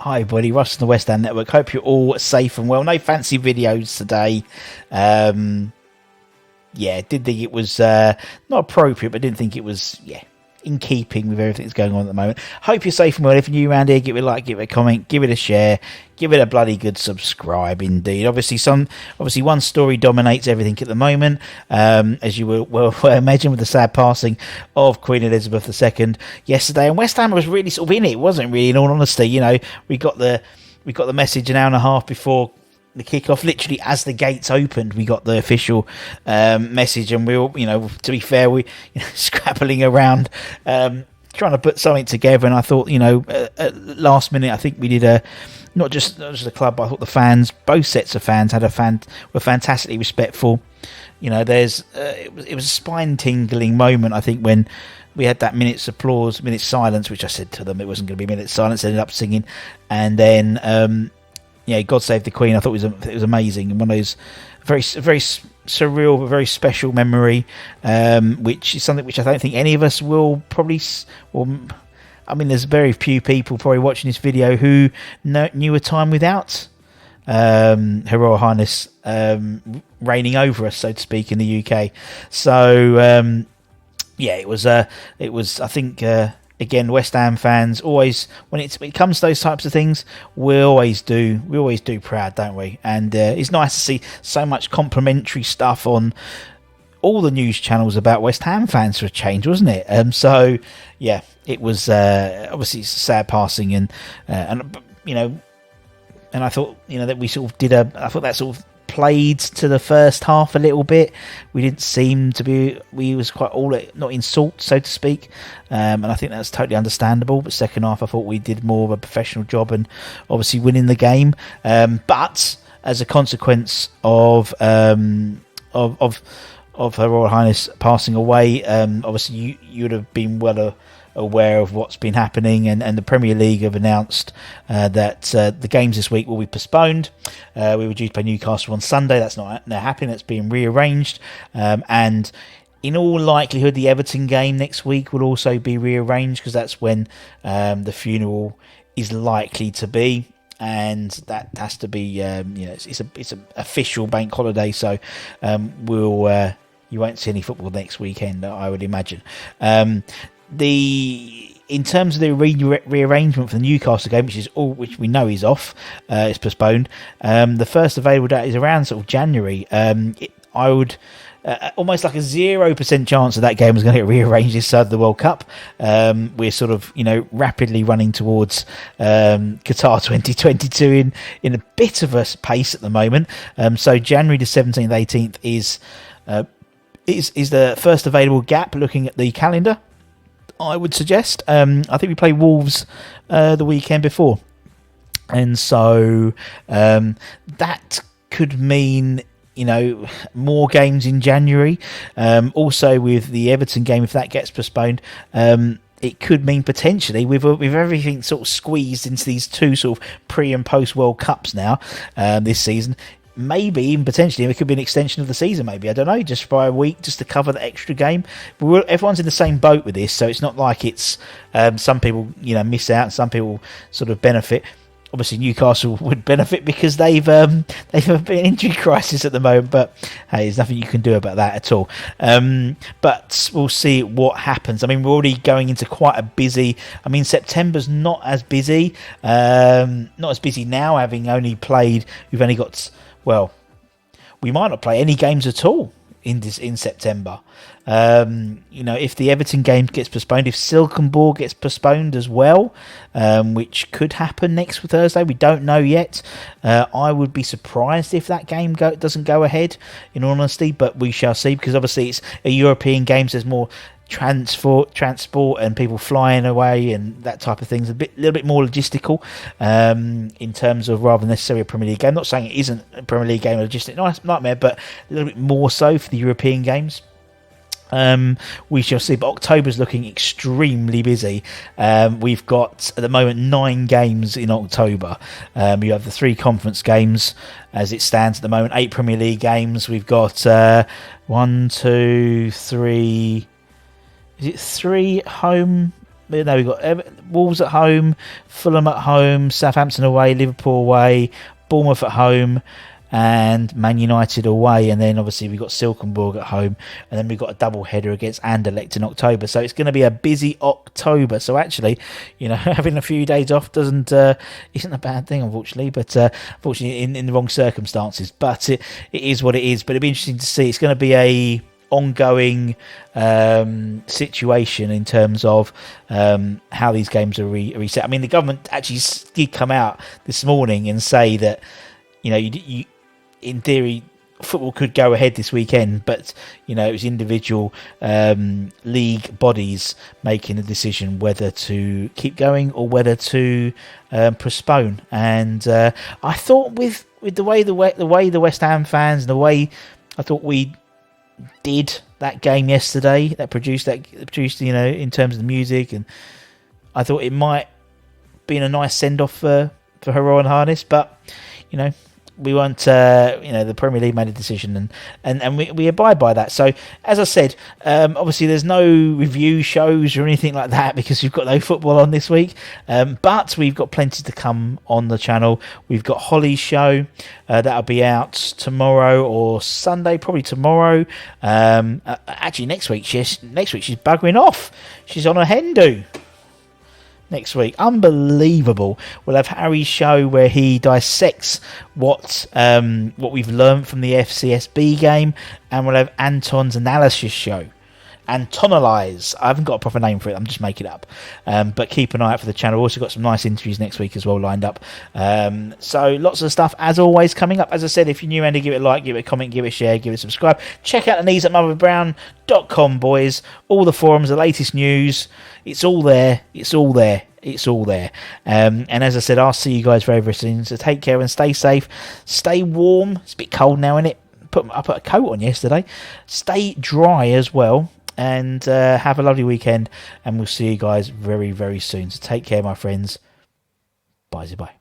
Hi, buddy. Russ from the West Ham Network. Hope you're all safe and well. No fancy videos today. Did think it was not appropriate, but didn't think it was in keeping with everything that's going on at the moment. Hope you're safe and well. If you're new around here, give it a like, give it a comment, give it a share, give it a bloody good subscribe. Indeed, obviously one story dominates everything at the moment, as you will imagine, with the sad passing of Queen Elizabeth II yesterday. And West Ham was really sort of in it, wasn't really? In all honesty, we got the message an hour and a half before the kickoff. Literally as the gates opened, we got the official message, and we all, to be fair, we scrabbling around trying to put something together. And I thought, at last minute, I think we did not just the club, but I thought the fans, both sets of fans, were fantastically respectful. It was a spine tingling moment, I think, when we had that minute's applause, minute's silence, which I said to them it wasn't going to be minute's silence. Ended up singing, and then God Save the Queen. I thought it was amazing, and one of those very very surreal but very special memory, which is something which I don't think any of us will probably. There's very few people probably watching this video who knew a time without Her Royal Highness reigning over us, so to speak, in the UK. So it was. I think. Again, West Ham fans always, when it comes to those types of things, we always do proud, don't we? And it's nice to see so much complimentary stuff on all the news channels about West Ham fans for a change, wasn't it? It was obviously it's a sad passing, and I thought that we sort of I thought that sort of played to the first half a little bit. We didn't seem to be. We was quite not in salt, so to speak, and I think that's totally understandable. But second half, I thought we did more of a professional job and obviously winning the game. But as a consequence of Her Royal Highness passing away, obviously you would have been well aware of what's been happening, and the Premier League have announced that the games this week will be postponed. We were due to play Newcastle on Sunday. That's not now happening. That's being rearranged, and in all likelihood the Everton game next week will also be rearranged, because that's when the funeral is likely to be, and that has to be it's an official bank holiday, so you won't see any football next weekend, I would imagine. In terms of the rearrangement for the Newcastle game, which we know is off, it's postponed. The first available date is around sort of January. I would almost like a 0% chance that game is going to get rearranged this side of the World Cup. We're sort of rapidly running towards Qatar 2022 in a bit of a pace at the moment. So January the 17th, 18th is the first available gap. Looking at the calendar, I would suggest. I think we play Wolves the weekend before, and so that could mean more games in January. Also, with the Everton game, if that gets postponed, it could mean potentially with everything sort of squeezed into these two sort of pre and post World Cups now this season. Maybe even potentially it could be an extension of the season, maybe, I don't know, just by a week, just to cover the extra game. But everyone's in the same boat with this, so it's not like it's some people miss out and some people sort of benefit. Obviously Newcastle would benefit because they've a bit of an injury crisis at the moment, but hey, there's nothing you can do about that at all. But we'll see what happens. We're already going into quite a busy. September's not as busy now, having only played. We've only got. Well, we might not play any games at all in September. If the Everton game gets postponed, if Silkeborg Ball gets postponed as well, which could happen next Thursday, we don't know yet. I would be surprised if that game doesn't go ahead, in all honesty, but we shall see, because obviously it's a European game, so there's more transport and people flying away and that type of things, a little bit more logistical in terms of, rather than necessarily a Premier League game. I'm not saying it isn't a Premier League game, a logistic nightmare, but a little bit more so for the European games. We shall see, but October's looking extremely busy. We've got at the moment 9 games in October. You have the 3 conference games as it stands at the moment, 8 Premier League games. We've got 1, 2, 3. Is it 3 home No, we've got Wolves at home, Fulham at home, Southampton away, Liverpool away, Bournemouth at home, and Man United away. And then obviously we've got Silkeborg at home, and then we've got a double header against Anderlecht in October. So it's going to be a busy October. So actually, having a few days off isn't a bad thing, unfortunately, but unfortunately in the wrong circumstances. But it is what it is. But it'll be interesting to see. It's going to be a ongoing situation in terms of how these games are reset. I mean, the government actually did come out this morning and say that you in theory football could go ahead this weekend, but it was individual league bodies making the decision whether to keep going or whether to postpone. And I thought with the way the West Ham fans and the way I thought we did that game yesterday, that produced in terms of the music, and I thought it might be a nice send off for Heroin Harness, but we weren't. The Premier League made a decision, and we abide by that. So as I said, obviously there's no review shows or anything like that because we've got no football on this week. But we've got plenty to come on the channel. We've got Holly's show that'll be out tomorrow or Sunday, probably tomorrow. Actually, next week she's buggering off. She's on a hen do next week. Unbelievable. We'll have Harry's show where he dissects what we've learned from the FCSB game, and we'll have Anton's analysis show. Antonalize. I haven't got a proper name for it. I'm just making it up. But keep an eye out for the channel. Also got some nice interviews next week as well lined up. So lots of stuff as always coming up. As I said, if you're new and give it a like, give it a comment, give it a share, give it a subscribe. Check out the knees at motherbrowne.com, boys. All the forums, the latest news. It's all there. It's all there. It's all there. And as I said, I'll see you guys very, very soon. So take care and stay safe. Stay warm. It's a bit cold now, isn't it? I put a coat on yesterday. Stay dry as well. And have a lovely weekend. And we'll see you guys very, very soon. So take care, my friends. Bye.